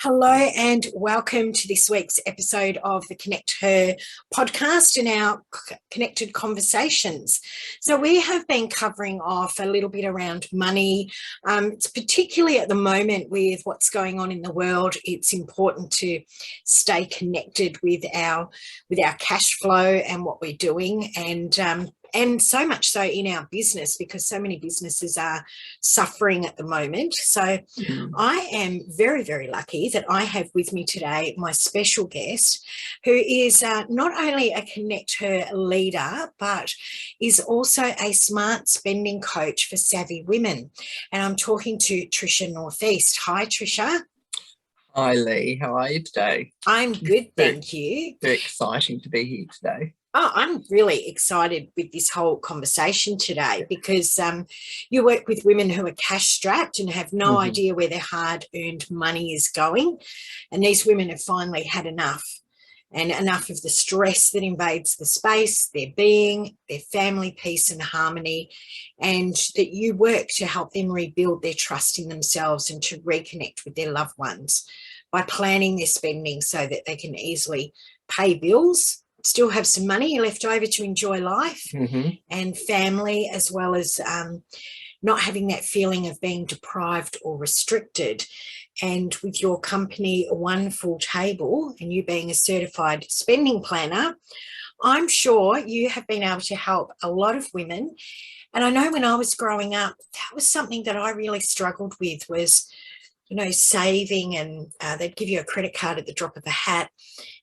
Hello and welcome to this week's episode of the Connect Her podcast and our Connected Conversations. So we have been covering off a little bit around money. It's particularly at the moment with what's going on in the world, it's important to stay connected with our cash flow and what we're doing, and so much so in our business because so many businesses are suffering at the moment. So I am very, very lucky that I have with me today my special guest who is not only a Connect Her leader, but is also a smart spending coach for savvy women. And I'm talking to Tricia Northeast. Hi, Tricia. Hi, Lee. How are you today? I'm good, thank you. Very exciting to be here today. Oh, I'm really excited with this whole conversation today because you work with women who are cash strapped and have no idea where their hard-earned money is going. And these women have finally had enough of the stress that invades the space, their being, their family peace and harmony, and that you work to help them rebuild their trust in themselves and to reconnect with their loved ones by planning their spending so that they can easily pay bills, still have some money left over to enjoy life and family, as well as not having that feeling of being deprived or restricted. And with your company, One Full Table, and you being a certified spending planner, I'm sure you have been able to help a lot of women. And I know when I was growing up, that was something that I really struggled with was, saving, and they'd give you a credit card at the drop of a hat.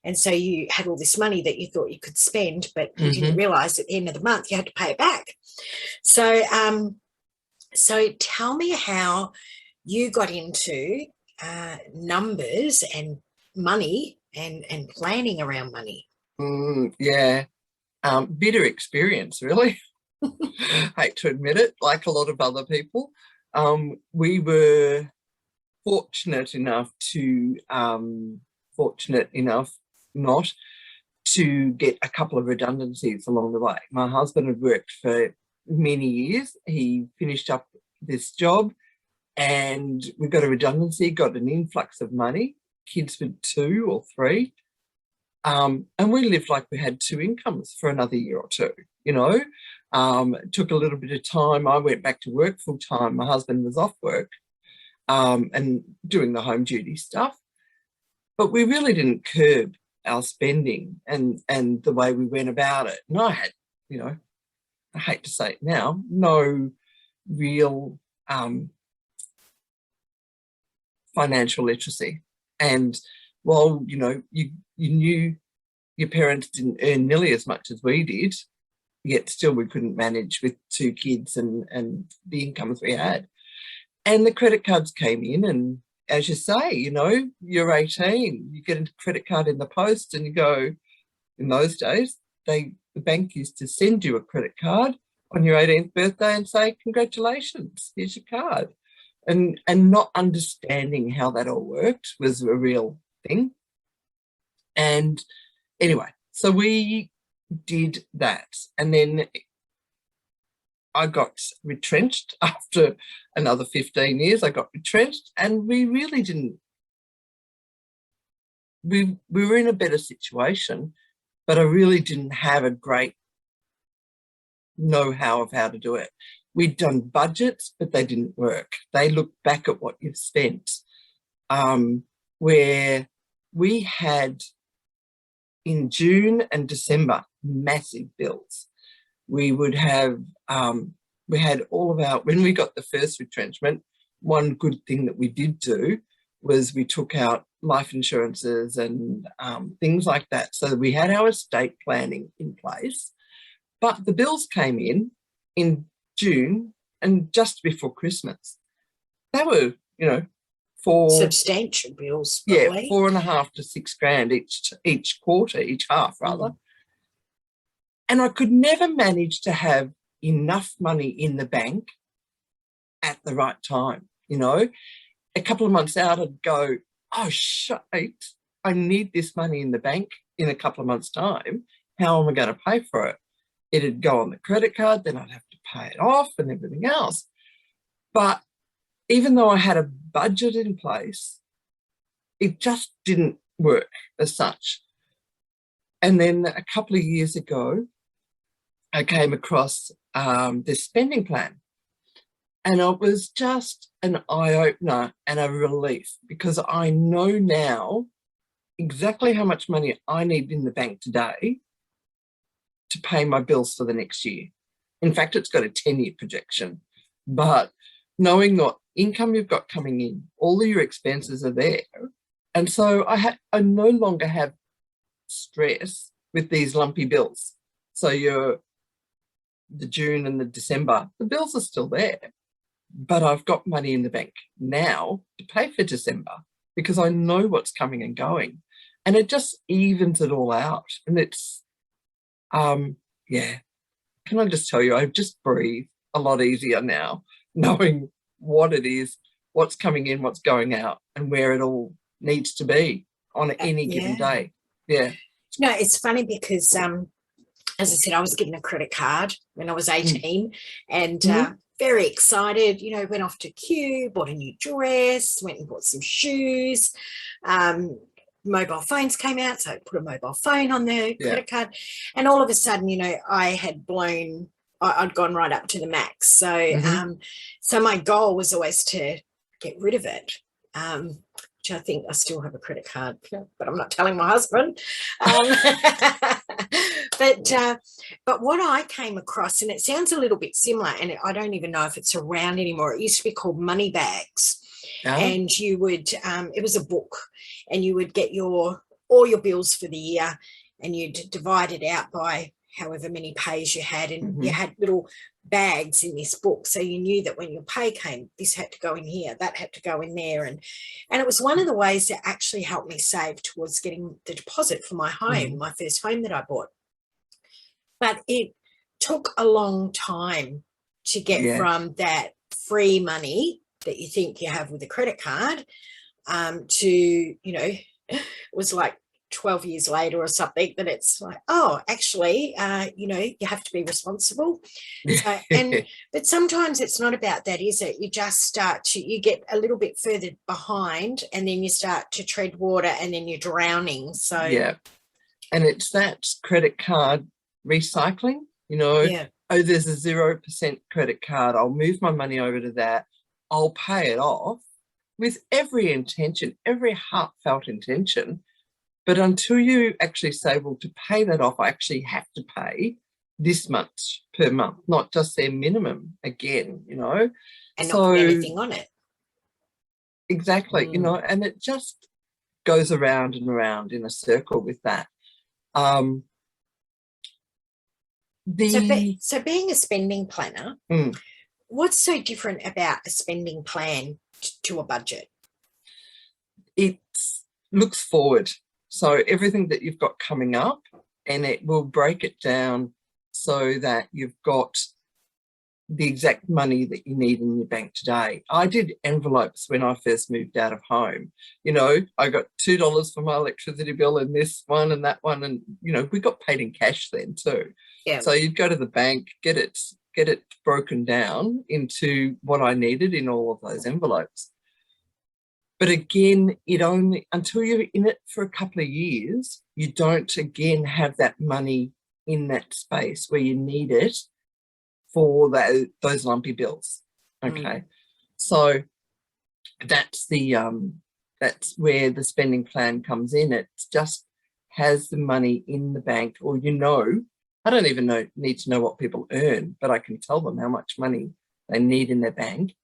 And so you had all this money that you thought you could spend, but you didn't realise at the end of the month you had to pay it back. So, so tell me how you got into numbers and money and planning around money. Bitter experience, really. Hate to admit it, like a lot of other people. We were fortunate enough not to get a couple of redundancies along the way. My husband had worked for many years. He finished up this job and we got a redundancy, got an influx of money, kids were 2 or 3. And we lived like we had 2 incomes for another year or 2, It took a little bit of time. I went back to work full time. My husband was off work and doing the home duty stuff. But we really didn't curb our spending and the way we went about it. And I had, I hate to say it now, no real financial literacy. And while, you knew your parents didn't earn nearly as much as we did, yet still we couldn't manage with 2 kids and the incomes we had. And the credit cards came in, and as you say, you're 18, you get a credit card in the post and you go, in those days, the bank used to send you a credit card on your 18th birthday and say, congratulations, here's your card. And not understanding how that all worked was a real thing. And anyway, so we did that. And then I got retrenched after another 15 years. I got retrenched and we really didn't, we were in a better situation, but I really didn't have a great know-how of how to do it. We'd done budgets, but they didn't work. They looked back at what you've spent, where we had in June and December massive bills. We would have, we had all of our, when we got the first retrenchment, one good thing that we did do was we took out life insurances and things like that. So we had our estate planning in place, but the bills came in June and just before Christmas. They were, for substantial bills, probably. Yeah, $4.5 to $6,000 each quarter, each half rather. And I could never manage to have enough money in the bank at the right time. A couple of months out, I'd go, oh, shit, I need this money in the bank in a couple of months' time. How am I going to pay for it? It'd go on the credit card, then I'd have to pay it off and everything else. But even though I had a budget in place, it just didn't work as such. And then a couple of years ago, I came across this spending plan, and it was just an eye-opener and a relief, because I know now exactly how much money I need in the bank today to pay my bills for the next year. In fact, it's got a 10-year projection, but knowing what income you've got coming in, all of your expenses are there. And so I no longer have stress with these lumpy bills. So the June and the December, the bills are still there, but I've got money in the bank now to pay for December because I know what's coming and going, and it just evens it all out. And it's, yeah, can I just tell you, I just breathe a lot easier now, knowing what it is, what's coming in, what's going out, and where it all needs to be on any given day. Yeah. No, it's funny because, as I said, I was given a credit card when I was 18 and very excited, you know, went off to Q, bought a new dress, went and bought some shoes. Mobile phones came out, so I put a mobile phone on the credit card, and all of a sudden, you know, I'd gone right up to the max. So so my goal was always to get rid of it, which I think I still have a credit card, but I'm not telling my husband. But what I came across, and it sounds a little bit similar, and I don't even know if it's around anymore. It used to be called money bags. And you would, it was a book, and you would get all your bills for the year, and you'd divide it out by however many pays you had, and you had little bags in this book, so you knew that when your pay came, this had to go in here, that had to go in there, and it was one of the ways that actually helped me save towards getting the deposit for my home, my first home that I bought. But it took a long time to get from that free money that you think you have with a credit card to, you know, it was like 12 years later or something that it's like, oh, actually, you know, you have to be responsible. So, but sometimes it's not about that, is it? You just you get a little bit further behind, and then you start to tread water, and then you're drowning. So yeah, and it's that credit card recycling, you know. Oh, there's a 0% credit card, I'll move my money over to that, I'll pay it off with every intention, every heartfelt intention. But until you actually say, well, to pay that off, I actually have to pay this much per month, not just their minimum again, you know. And not put anything on it. Exactly, you know, and it just goes around and around in a circle with that. So being a spending planner, what's so different about a spending plan to a budget? It looks forward. So everything that you've got coming up, and it will break it down so that you've got the exact money that you need in your bank today. I did envelopes when I first moved out of home. You know, I got $2 for my electricity bill and this one and that one. And, you know, we got paid in cash then too. Yeah. So you'd go to the bank, get it broken down into what I needed in all of those envelopes. But again, until you're in it for a couple of years, you don't again have that money in that space where you need it for those lumpy bills. Okay. So that's that's where the spending plan comes in. It just has the money in the bank, or, you know, I don't even need to know what people earn, but I can tell them how much money they need in their bank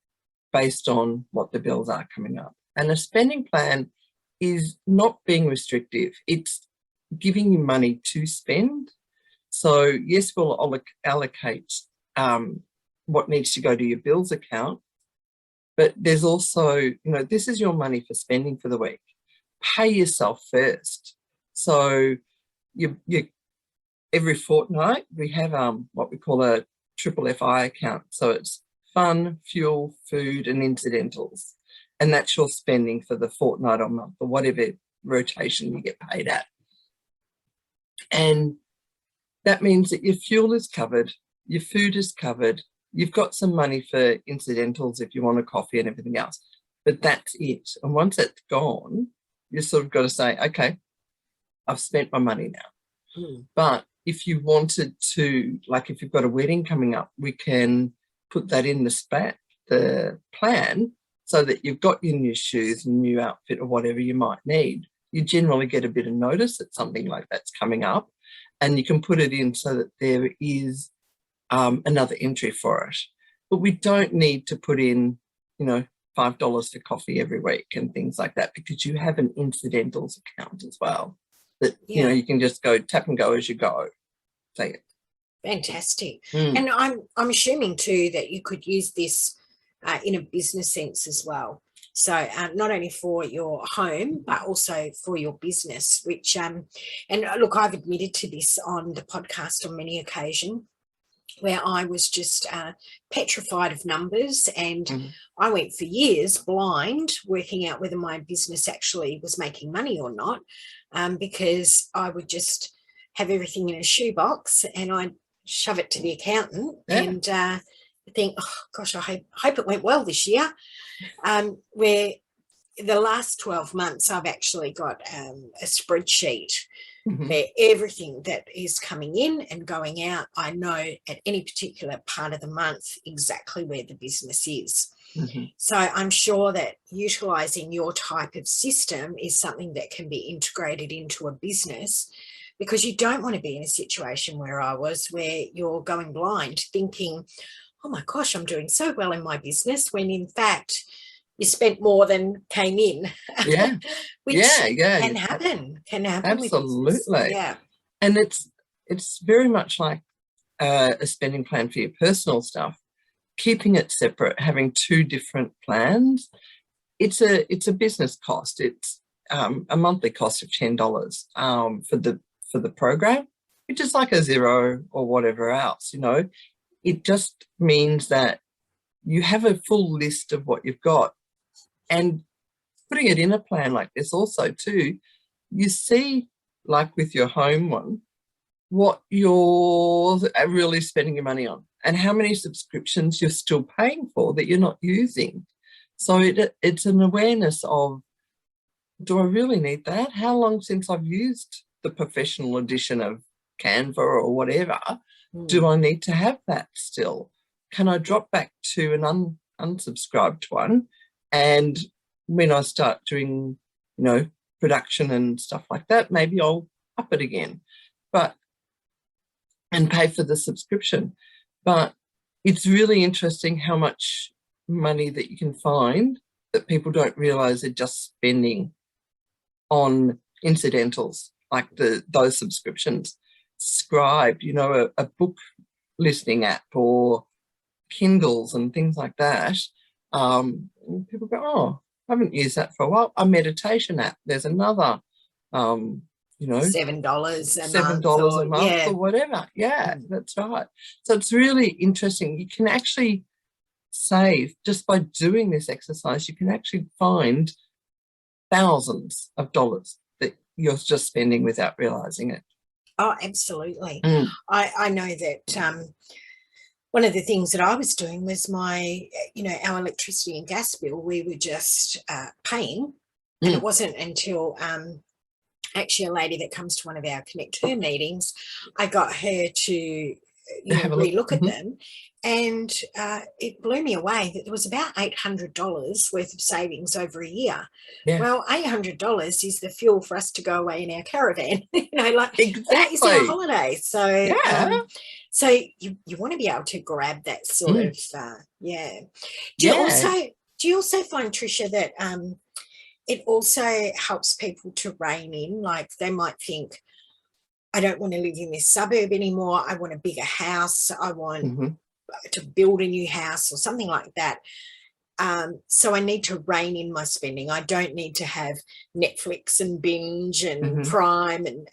based on what the bills are coming up. And a spending plan is not being restrictive. It's giving you money to spend. So yes, we'll allocate what needs to go to your bills account, but there's also, you know, this is your money for spending for the week. Pay yourself first. So you every fortnight we have what we call a triple FI account. So it's fun, fuel, food, and incidentals. And that's your spending for the fortnight or month or whatever rotation you get paid at. And that means that your fuel is covered, your food is covered, you've got some money for incidentals if you want a coffee and everything else, but that's it. And once it's gone, you sort of got to say, okay, I've spent my money now. But if you wanted to, like if you've got a wedding coming up, we can put that in the plan so that you've got your new shoes and new outfit or whatever you might need. You generally get a bit of notice that something like that's coming up, and you can put it in so that there is another entry for it. But we don't need to put in, you know, $5 for coffee every week and things like that, because you have an incidentals account as well that, you know, you can just go tap and go as you go. Say it. Fantastic. And I'm assuming too that you could use this in a business sense as well. So not only for your home, but also for your business, which, and look, I've admitted to this on the podcast on many occasions, where I was just petrified of numbers, and I went for years blind, working out whether my business actually was making money or not, because I would just have everything in a shoebox and I'd shove it to the accountant and think, oh gosh, I hope it went well this year. Where the last 12 months I've actually got a spreadsheet where everything that is coming in and going out, I know at any particular part of the month exactly where the business is. So I'm sure that utilising your type of system is something that can be integrated into a business, because you don't want to be in a situation where I was, where you're going blind thinking, oh my gosh, I'm doing so well in my business, when in fact you spent more than came in. Which can happen. Absolutely. And it's very much like a spending plan for your personal stuff. Keeping it separate, having two different plans, it's a business cost. It's a monthly cost of $10 for the program, which is like a Xero or whatever else, you know. It just means that you have a full list of what you've got, and putting it in a plan like this also too, you see, like with your home one, what you're really spending your money on and how many subscriptions you're still paying for that you're not using. So it's an awareness of, do I really need that? How long since I've used the professional edition of Canva or whatever? Do I need to have that still? Can I drop back to an unsubscribed one? And when I start doing, you know, production and stuff like that, maybe I'll up it again, and pay for the subscription. But it's really interesting how much money that you can find that people don't realise they're just spending on incidentals, like those subscriptions. Scribe, you know, a book listening app, or Kindles and things like that. People go, oh, I haven't used that for a while. A meditation app, there's another, you know, $7 a month or whatever. That's right. So it's really interesting. You can actually save, just by doing this exercise, you can actually find thousands of dollars that you're just spending without realizing it. Oh, absolutely. I know that one of the things that I was doing was my, you know, our electricity and gas bill, we were just paying. And it wasn't until actually a lady that comes to one of our Connect Her meetings, I got her to relook at them, and it blew me away that there was about $800 worth of savings over a year. Well, $800 is the fuel for us to go away in our caravan. You know, like that is our holiday. So so you want to be able to grab that sort of do you also find, Tricia, that it also helps people to rein in? Like, they might think, I don't want to live in this suburb anymore, I want a bigger house, I want to build a new house or something like that. So I need to rein in my spending. I don't need to have Netflix and binge and Prime and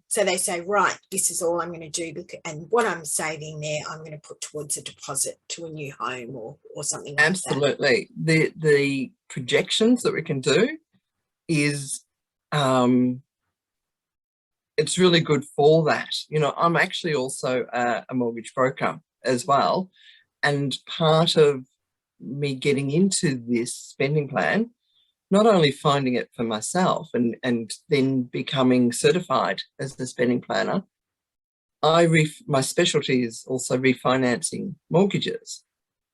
so they say, right, this is all I'm going to do, and what I'm saving there I'm going to put towards a deposit to a new home or something like that. Absolutely. The projections that we can do is it's really good for that. You know, I'm actually also a mortgage broker as well, and part of me getting into this spending plan not only finding it for myself and then becoming certified as a spending planner, my specialty is also refinancing mortgages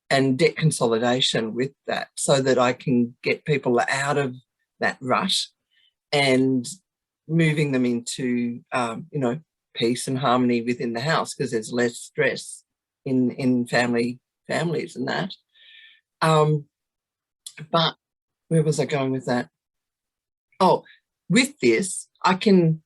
and debt consolidation with that, so that I can get people out of that rut and moving them into, peace and harmony within the house, because there's less stress in families and that. But where was I going with that? Oh, with this, I can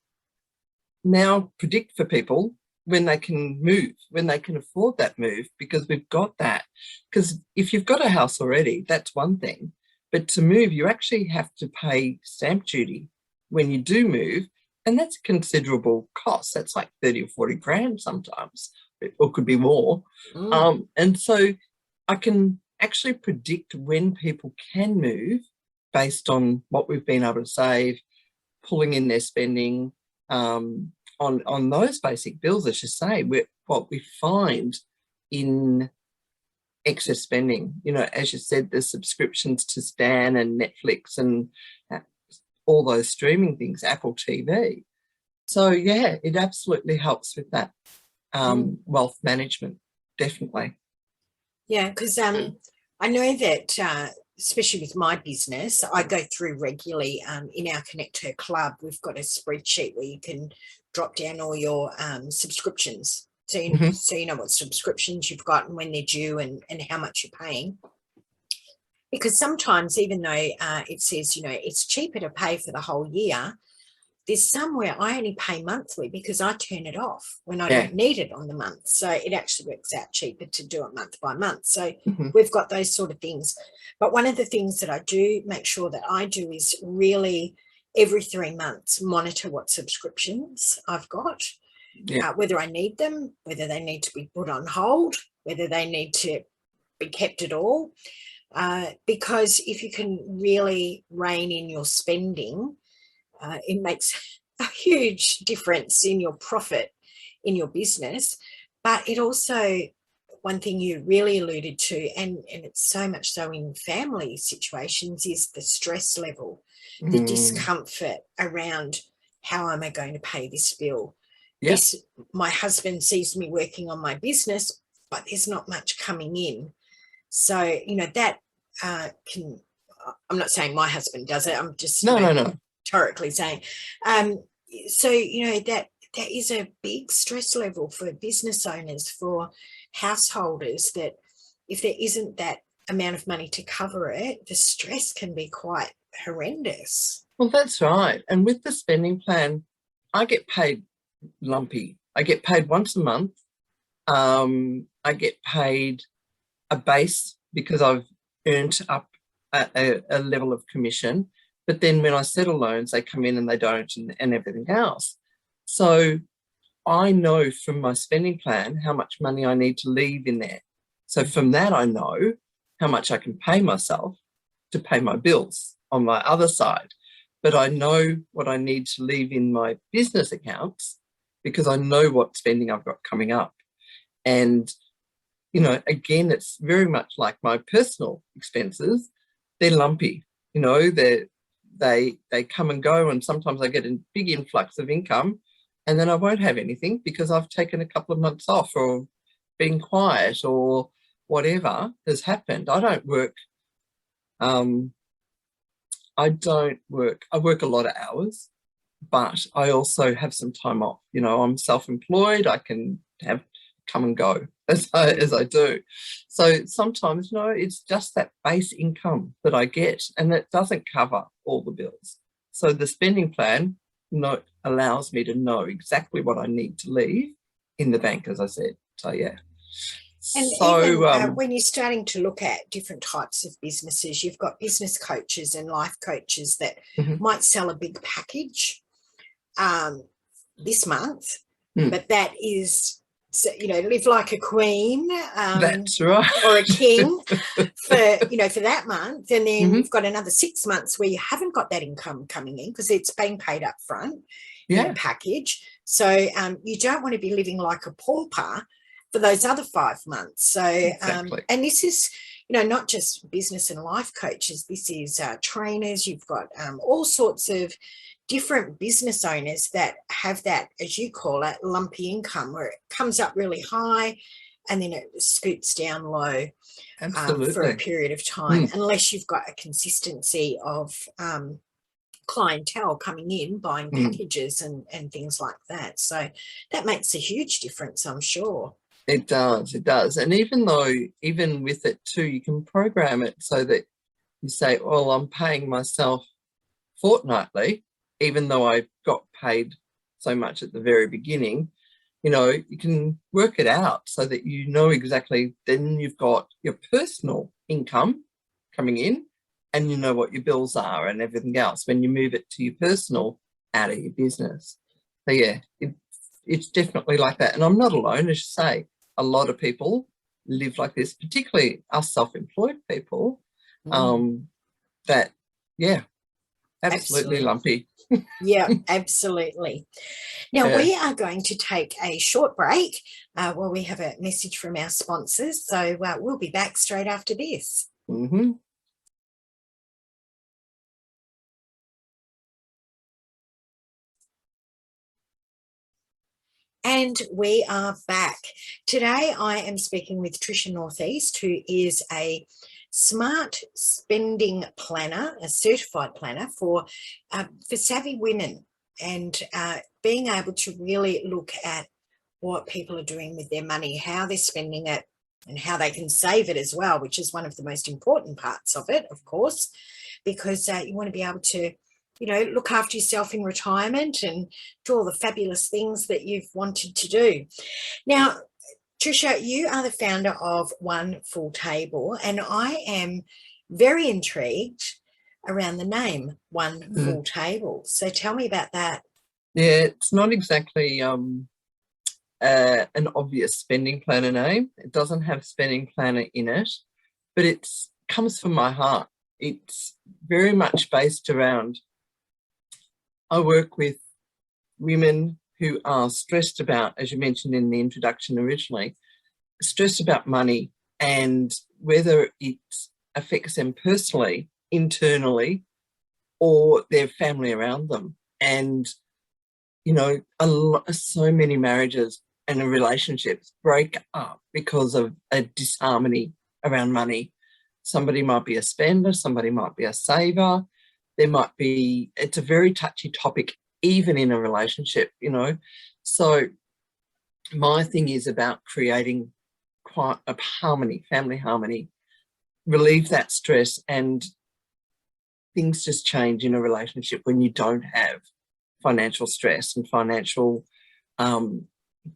now predict for people when they can move, when they can afford that move, because we've got that. Because if you've got a house already, that's one thing. But to move, you actually have to pay stamp duty when you do move. And that's a considerable cost. That's like 30 or 40 grand sometimes, or could be more. And so I can actually predict when people can move based on what we've been able to save, pulling in their spending, on those basic bills, as you say. What we find in excess spending, as you said, the subscriptions to Stan and Netflix and all those streaming things, Apple TV. So yeah, it absolutely helps with that wealth management, definitely. Yeah, because I know that especially with my business, I go through regularly in our Connect Her Club. We've got a spreadsheet where you can drop down all your subscriptions. So you know what subscriptions you've got and when they're due and how much you're paying. Because sometimes, even though it says, it's cheaper to pay for the whole year, there's somewhere I only pay monthly because I turn it off when I don't need it on the month. So it actually works out cheaper to do it month by month. So we've got those sort of things. But one of the things that I do make sure that I do is really every 3 months monitor what subscriptions I've got, whether I need them, whether they need to be put on hold, whether they need to be kept at all. Because if you can really rein in your spending, it makes a huge difference in your profit in your business. But it also, one thing you really alluded to, and it's so much so in family situations, is the stress level, the discomfort around how am I going to pay this bill? My husband sees me working on my business, but there's not much coming in. So, that can, I'm not saying my husband does it, I'm just rhetorically saying. So, that is a big stress level for business owners, for householders, that if there isn't that amount of money to cover it, the stress can be quite horrendous. Well, that's right. And with the spending plan, I get paid lumpy. I get paid once a month. I get paid a base because I've earned up a level of commission. But then when I settle loans, they come in and they don't, and everything else. So I know from my spending plan how much money I need to leave in there. So from that, I know how much I can pay myself to pay my bills on my other side. But I know what I need to leave in my business accounts because I know what spending I've got coming up. And, again, it's very much like my personal expenses. They're lumpy, they come and go, and sometimes I get a big influx of income and then I won't have anything because I've taken a couple of months off or been quiet or whatever has happened. I work I work a lot of hours, but I also have some time off. I'm self-employed. I can come and go as I do. So sometimes, it's just that base income that I get, and that doesn't cover all the bills. So the spending plan allows me to know exactly what I need to leave in the bank, as I said. So, yeah. And so, even when you're starting to look at different types of businesses, you've got business coaches and life coaches that might sell a big package this month, but that is, live like a queen, that's right, or a king for that month, and then you've got another 6 months where you haven't got that income coming in because it's being paid up front in a package. So you don't want to be living like a pauper for those other 5 months. So, exactly. And this is, not just business and life coaches. This is trainers. You've got all sorts of different business owners that have that, as you call it, lumpy income, where it comes up really high and then it scoots down low for a period of time, unless you've got a consistency of clientele coming in, buying packages and things like that. So that makes a huge difference, I'm sure. It does. And even with it too, you can program it so that you say, well, I'm paying myself fortnightly, even though I got paid so much at the very beginning. You can work it out so that exactly, then you've got your personal income coming in and you know what your bills are and everything else when you move it to your personal out of your business. So yeah, it's definitely like that. And I'm not alone, as you say. A lot of people live like this, particularly us self-employed people, that, yeah, absolutely lumpy. Yeah, absolutely. Now, we are going to take a short break while we have a message from our sponsors. So we'll be back straight after this. And we are back. Today I am speaking with Tricia Northeast, who is a smart spending planner, a certified planner for savvy women, and being able to really look at what people are doing with their money, how they're spending it, and how they can save it as well, which is one of the most important parts of it, of course, because you want to be able to look after yourself in retirement and do all the fabulous things that you've wanted to do. Now, Tricia, you are the founder of One Full Table, and I am very intrigued around the name One Full Table. So tell me about that. Yeah, it's not exactly an obvious spending planner name. It doesn't have spending planner in it, but it comes from my heart. It's very much based around, I work with women who are stressed about, as you mentioned in the introduction originally, stressed about money and whether it affects them personally, internally, or their family around them. And, so many marriages and relationships break up because of a disharmony around money. Somebody might be a spender, somebody might be a saver. It's a very touchy topic, even in a relationship, So my thing is about creating quite a harmony, family harmony, relieve that stress, and things just change in a relationship when you don't have financial stress and financial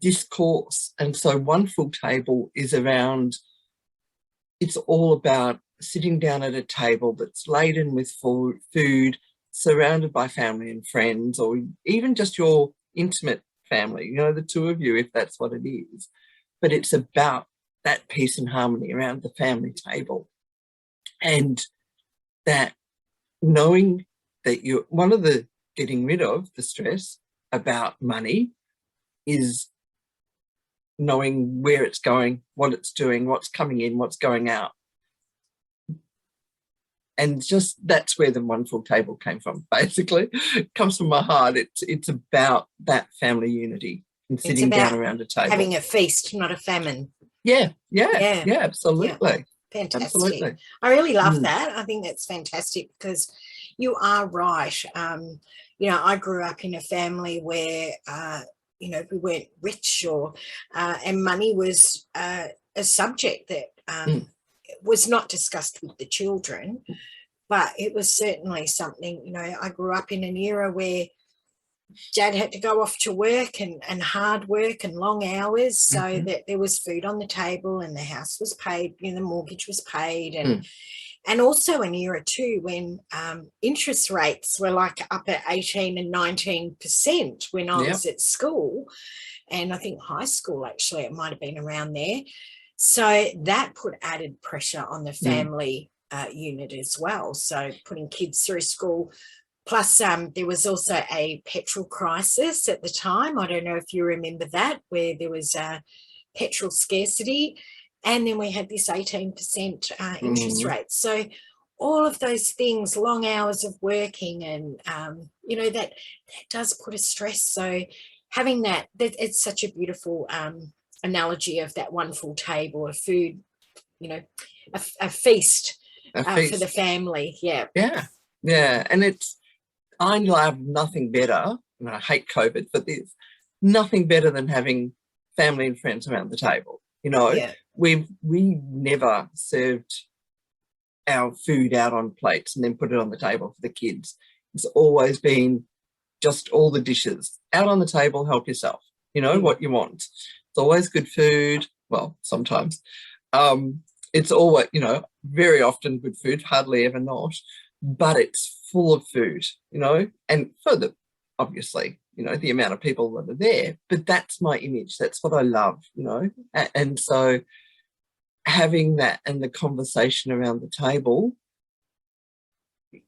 discourse. And so One Full Table is around, it's all about sitting down at a table that's laden with food, surrounded by family and friends, or even just your intimate family, the two of you, if that's what it is. But it's about that peace and harmony around the family table. And that knowing that one of the getting rid of the stress about money is knowing where it's going, what it's doing, what's coming in, what's going out. And just that's where the One Full Table came from, basically. It comes from my heart. It's about that family unity and sitting down around a table. Having a feast, not a famine. Yeah, absolutely. Yeah. Fantastic. Absolutely. I really love that. I think that's fantastic because you are right. I grew up in a family where, we weren't rich and money was a subject that was not discussed with the children, but it was certainly something, I grew up in an era where Dad had to go off to work and hard work and long hours so that there was food on the table and the house was paid, the mortgage was paid, and also an era too when interest rates were like up at 18 and 19% when I was at school, and I think high school actually it might have been around there. So that put added pressure on the family unit as well. So putting kids through school. Plus, there was also a petrol crisis at the time. I don't know if you remember that, where there was petrol scarcity. And then we had this 18% interest rate. So all of those things, long hours of working, and, you know, that does put a stress. So having that, it's such a beautiful analogy of that one full table of food, you know, a feast, for the family. Yeah. Yeah. Yeah. And I love nothing better. I mean, I hate COVID, but there's nothing better than having family and friends around the table. You know, Yeah. we never served our food out on plates and then put it on the table for the kids. It's always been just all the dishes out on the table, help yourself, you know, what you want. It's always good food. Well, sometimes. It's always, you know, very often good food, hardly ever not, but it's full of food, you know, and for the, obviously, you know, the amount of people that are there, but that's my image. That's what I love, you know, and so having that and the conversation around the table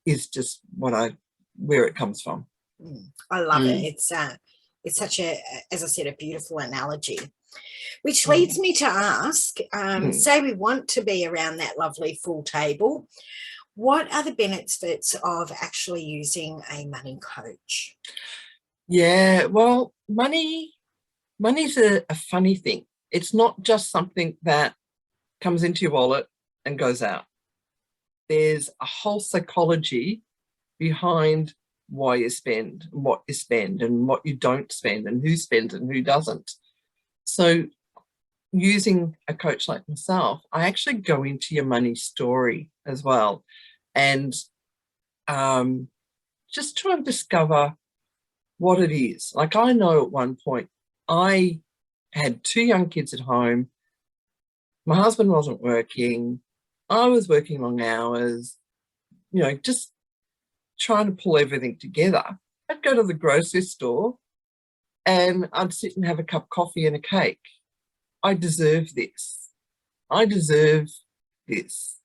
is just where it comes from. I love it. It's such a, as I said, a beautiful analogy, which leads me to ask, say we want to be around that lovely full table, what are the benefits of actually using a money coach? Yeah, well, money's a funny thing. It's not just something that comes into your wallet and goes out. There's a whole psychology behind why you spend and what you spend and what you don't spend and who spends and who doesn't. So using a coach like myself, I actually go into your money story as well, and just try and discover what it is. Like, I know at one point I had 2 young kids at home. My husband wasn't working. I was working long hours, you know, just trying to pull everything together. I'd go to the grocery store and I'd sit and have a cup of coffee and a cake. I deserve this. I deserve this.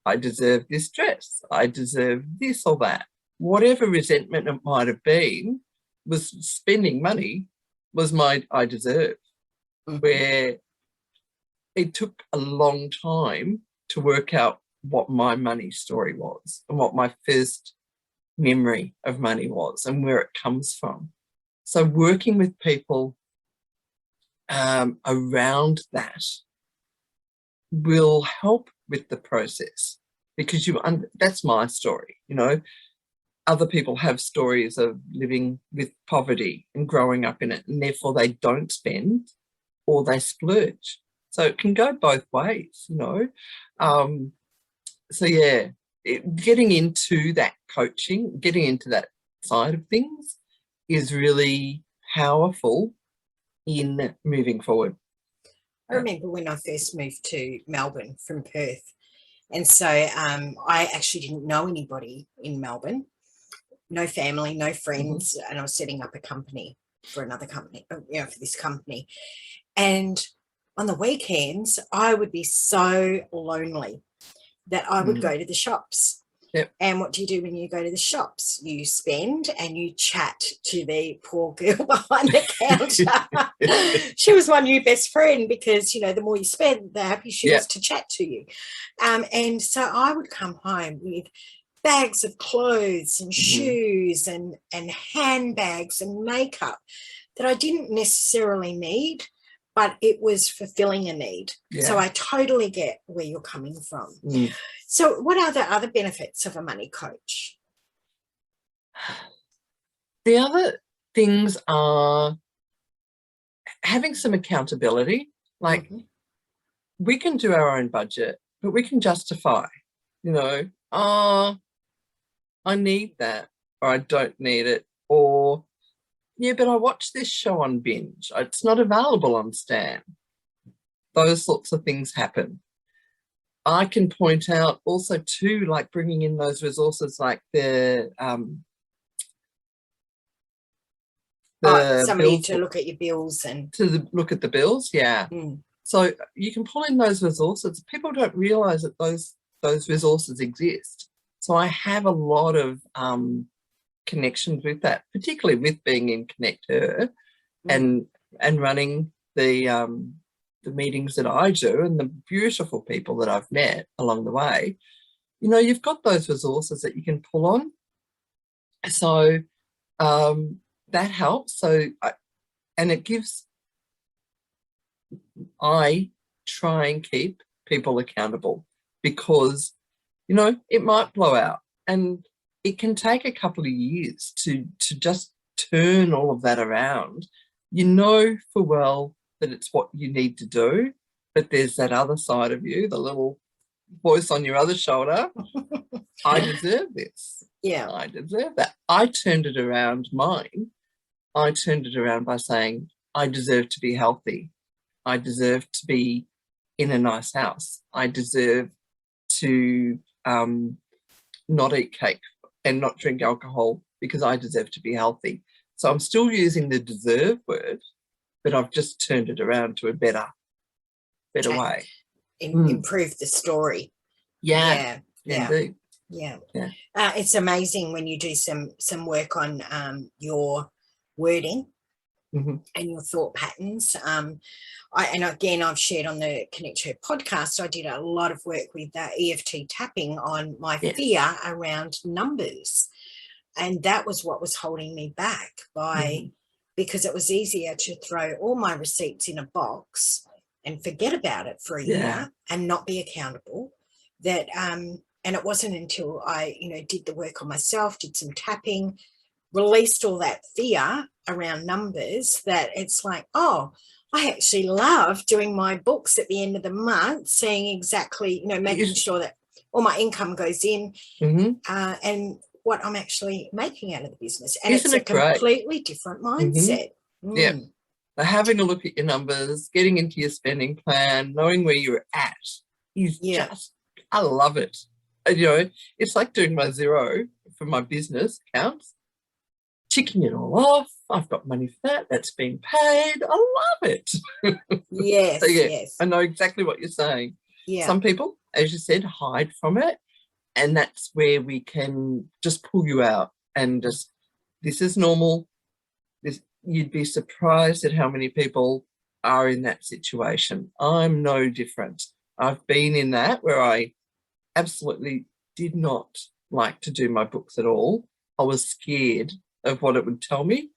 I deserve this dress. I deserve this or that. Whatever resentment it might have been, was spending money was my I deserve, where it took a long time to work out what my money story was and what my first memory of money was and where it comes from. So working with people around that will help with the process, because that's my story, you know. Other people have stories of living with poverty and growing up in it, and therefore they don't spend or they splurge. So it can go both ways, you know. So yeah, getting into that coaching, getting into that side of things is really powerful in moving forward. I remember when I first moved to Melbourne from Perth, and so I actually didn't know anybody in Melbourne, no family, no friends, and I was setting up a company for another company, you know, for this company. And on the weekends, I would be so lonely that I would go to the shops. Yep. And what do you do when you go to the shops? You spend and you chat to the poor girl behind the counter. She was my new best friend, because, you know, the more you spend, the happier she was to chat to you. And so I would come home with bags of clothes and shoes and handbags and makeup that I didn't necessarily need, but it was fulfilling a need. So I totally get where you're coming from. So what are the other benefits of a money coach? The other things are having some accountability. Like, we can do our own budget, but we can justify, you know, I need that, or I don't need it, or yeah, but I watched this show on binge. It's not available on Stan. Those sorts of things happen. I can point out also too, like bringing in those resources like the somebody to look at your bills and look at the bills. Yeah. So you can pull in those resources. People don't realize that those resources exist. So I have a lot of connections with that, particularly with being in Connect Her and running the the meetings that I do and the beautiful people that I've met along the way, you know, you've got those resources that you can pull on. So that helps. So, and it gives, I try and keep people accountable because, you know, it might blow out and it can take a couple of years to just turn all of that around. You know for well that it's what you need to do, but there's that other side of you, the little voice on your other shoulder. I deserve this. Yeah. I deserve that. I turned it around I turned it around by saying, I deserve to be healthy. I deserve to be in a nice house. I deserve to not eat cake and not drink alcohol because I deserve to be healthy. So I'm still using the deserve word, but I've just turned it around to a better way. Improve the story. Yeah. Indeed. Yeah. It's amazing when you do some work on your wording and your thought patterns. And again, I've shared on the Connect Her podcast, I did a lot of work with EFT tapping on my fear around numbers. And that was what was holding me back because it was easier to throw all my receipts in a box and forget about it for a year and not be accountable. That and it wasn't until I, you know, did the work on myself, did some tapping, released all that fear around numbers, that it's like, oh, I actually love doing my books at the end of the month, seeing exactly, you know, making sure that all my income goes in and what I'm actually making out of the business. And it's a completely different mindset. Yeah. So having a look at your numbers, getting into your spending plan, knowing where you're at is just, I love it. And, you know, it's like doing my zero for my business accounts, ticking it all off. I've got money for that. That's been paid. I love it. Yes, so, yes. I know exactly what you're saying. Yeah. Some people, as you said, hide from it. And that's where we can just pull you out and just, this is normal. You'd be surprised at how many people are in that situation. I'm no different. I've been in that where I absolutely did not like to do my books at all. I was scared of what it would tell me.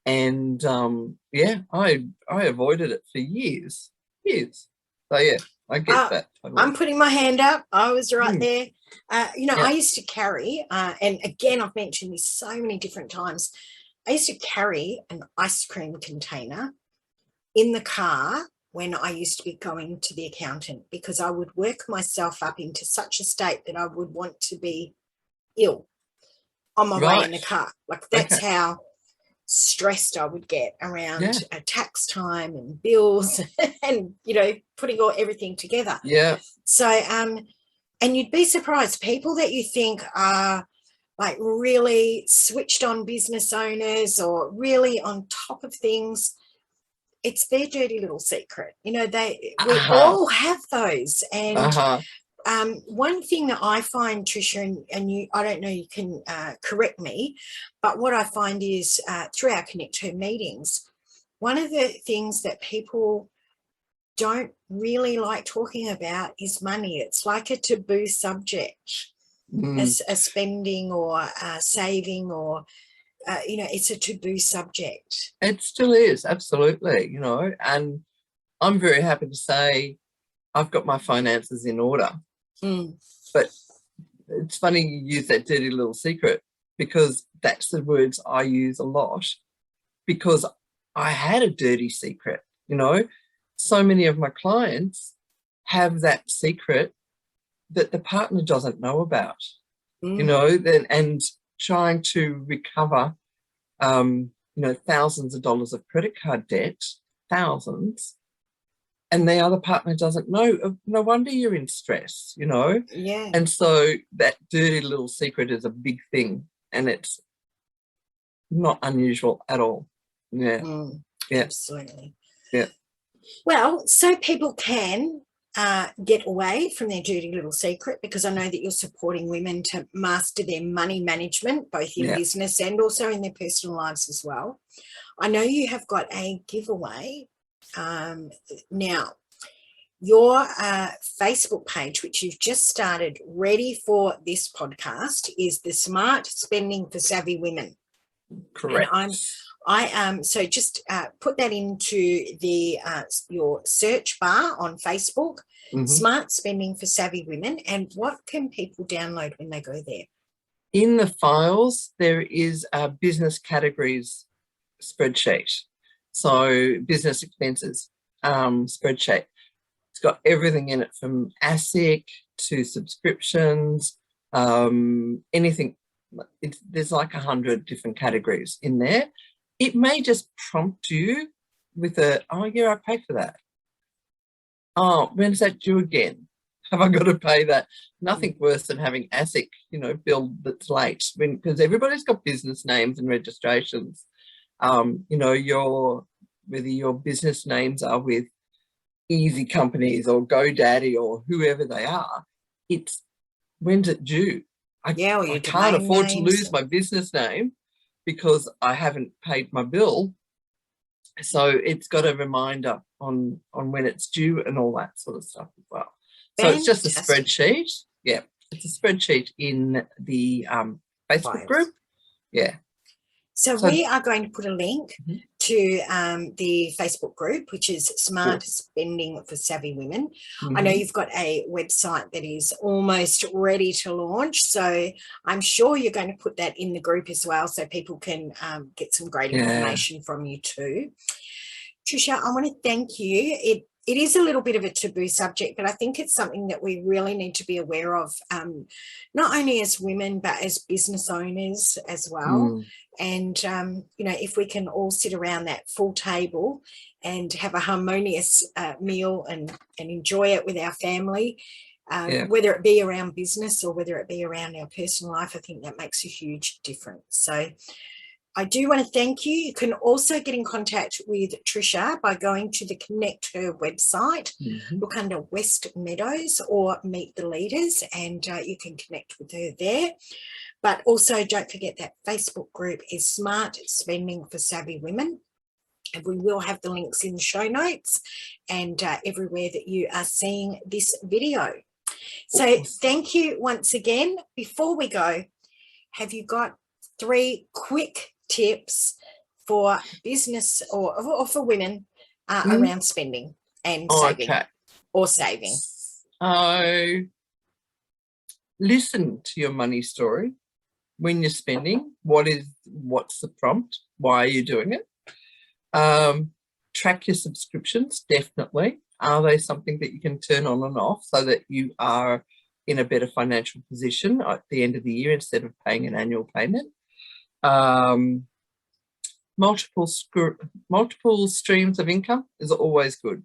And I avoided it for years. So yeah, I get that. I'm putting my hand up. I was right there. You know, I used to carry, and again, I've mentioned this so many different times, I used to carry an ice cream container in the car when I used to be going to the accountant, because I would work myself up into such a state that I would want to be ill on my way in the car. Like that's how stressed I would get around tax time and bills and, you know, putting everything together. Yeah. So, and you'd be surprised, people that you think are like really switched on business owners or really on top of things, it's their dirty little secret. You know, we all have those. And one thing that I find, Tricia, and you, I don't know, you can correct me, but what I find is through our Connect Her meetings, one of the things that people don't really like talking about is money. It's like a taboo subject, as a spending or saving or, you know, it's a taboo subject. It still is, absolutely, you know, and I'm very happy to say I've got my finances in order. But it's funny you use that dirty little secret, because that's the words I use a lot, because I had a dirty secret, you know. So many of my clients have that secret that the partner doesn't know about, you know, and trying to recover, you know, thousands of dollars of credit card debt, thousands, and the other partner doesn't know. No wonder you're in stress, you know. Yeah. And so that dirty little secret is a big thing, and it's not unusual at all. Yeah. Yeah. Absolutely. Yeah. Well, so people can get away from their dirty little secret, because I know that you're supporting women to master their money management, both in business and also in their personal lives as well. I know you have got a giveaway now. Your Facebook page, which you've just started, ready for this podcast, is the Smart Spending for Savvy Women. Correct. And so just put that into the your search bar on Facebook, Smart Spending for Savvy Women. And what can people download when they go there? In the files, there is a business categories spreadsheet. So business expenses spreadsheet. It's got everything in it from ASIC to subscriptions, anything. There's like 100 different categories in there. It may just prompt you with oh yeah, I paid for that. Oh, when is that due again? Have I got to pay that? Nothing worse than having ASIC, bill that's late, because everybody's got business names and registrations. Whether your business names are with Easy Companies or GoDaddy or whoever they are, it's when's it due? I can't afford to lose my business name because I haven't paid my bill. So it's got a reminder on when it's due and all that sort of stuff as well. So it's just a spreadsheet. Yeah, it's a spreadsheet in the Facebook group. Yeah. So we are going to put a link to the Facebook group, which is Smart Spending for Savvy Women. I know you've got a website that is almost ready to launch, so I'm sure you're going to put that in the group as well, so people can get some great information from you too. Tricia, I want to thank you. It is a little bit of a taboo subject, but I think it's something that we really need to be aware of, not only as women, but as business owners as well. And, if we can all sit around that full table and have a harmonious meal and enjoy it with our family, whether it be around business or whether it be around our personal life, I think that makes a huge difference. So I do want to thank you. You can also get in contact with Tricia by going to the Connect Her website, look under West Meadows or Meet the Leaders, and you can connect with her there. But also don't forget that Facebook group is Smart Spending for Savvy Women. And we will have the links in the show notes and everywhere that you are seeing this video. So thank you once again. Before we go, have you got 3 quick tips for business or for women around spending and saving or saving? So listen to your money story when you're spending. What's the prompt? Why are you doing it? Track your subscriptions, definitely. Are they something that you can turn on and off so that you are in a better financial position at the end of the year instead of paying an annual payment? Multiple streams of income is always good.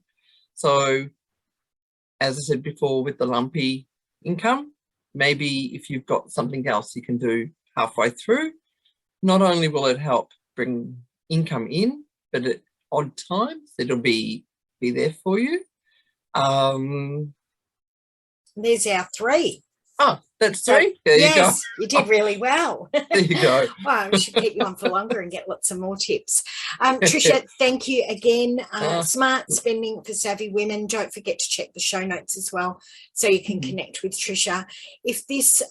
So as I said before, with the lumpy income, maybe if you've got something else you can do halfway through, not only will it help bring income in, but at odd times it'll be there for you. There's our 3. Oh, that's 3. There you go. You did really well. There you go. Well, we should keep you on for longer and get lots of more tips. Tricia, thank you again. Smart Spending for Savvy Women. Don't forget to check the show notes as well so you can connect with Tricia. If this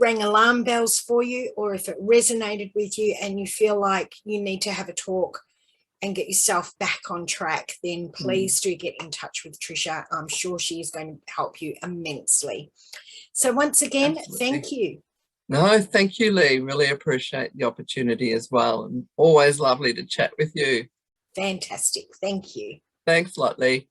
rang alarm bells for you, or if it resonated with you and you feel like you need to have a talk and get yourself back on track, then please do get in touch with Tricia. I'm sure she is going to help you immensely. So once again, thank you. No, thank you, Lee. Really appreciate the opportunity as well. And always lovely to chat with you. Fantastic. Thank you. Thanks a lot, Lee.